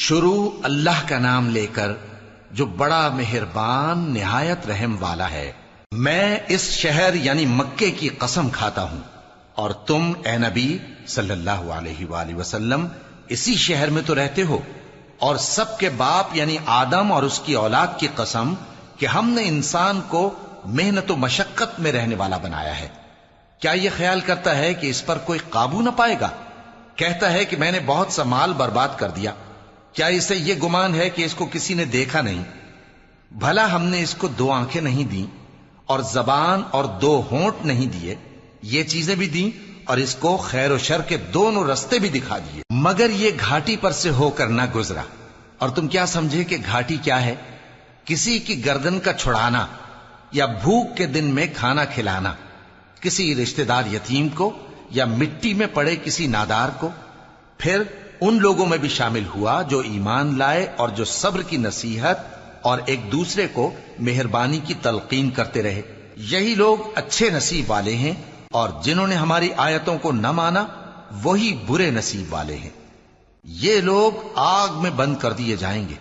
شروع اللہ کا نام لے کر جو بڑا مہربان نہایت رحم والا ہے۔ میں اس شہر یعنی مکے کی قسم کھاتا ہوں، اور تم اے نبی صلی اللہ علیہ وآلہ وسلم اسی شہر میں تو رہتے ہو، اور سب کے باپ یعنی آدم اور اس کی اولاد کی قسم کہ ہم نے انسان کو محنت و مشقت میں رہنے والا بنایا ہے۔ کیا یہ خیال کرتا ہے کہ اس پر کوئی قابو نہ پائے گا؟ کہتا ہے کہ میں نے بہت سا مال برباد کر دیا۔ کیا اسے یہ گمان ہے کہ اس کو کسی نے دیکھا نہیں؟ بھلا ہم نے اس کو 2 آنکھیں نہیں دیں، اور زبان اور 2 ہونٹ نہیں دیے؟ یہ چیزیں بھی دیں اور اس کو خیر و شر کے دونوں رستے بھی دکھا دیے، مگر یہ گھاٹی پر سے ہو کر نہ گزرا۔ اور تم کیا سمجھے کہ گھاٹی کیا ہے؟ کسی کی گردن کا چھڑانا، یا بھوک کے دن میں کھانا کھلانا، کسی رشتہ دار یتیم کو، یا مٹی میں پڑے کسی نادار کو۔ پھر ان لوگوں میں بھی شامل ہوا جو ایمان لائے اور جو صبر کی نصیحت اور ایک دوسرے کو مہربانی کی تلقین کرتے رہے۔ یہی لوگ اچھے نصیب والے ہیں، اور جنہوں نے ہماری آیتوں کو نہ مانا وہی برے نصیب والے ہیں۔ یہ لوگ آگ میں بند کر دیے جائیں گے،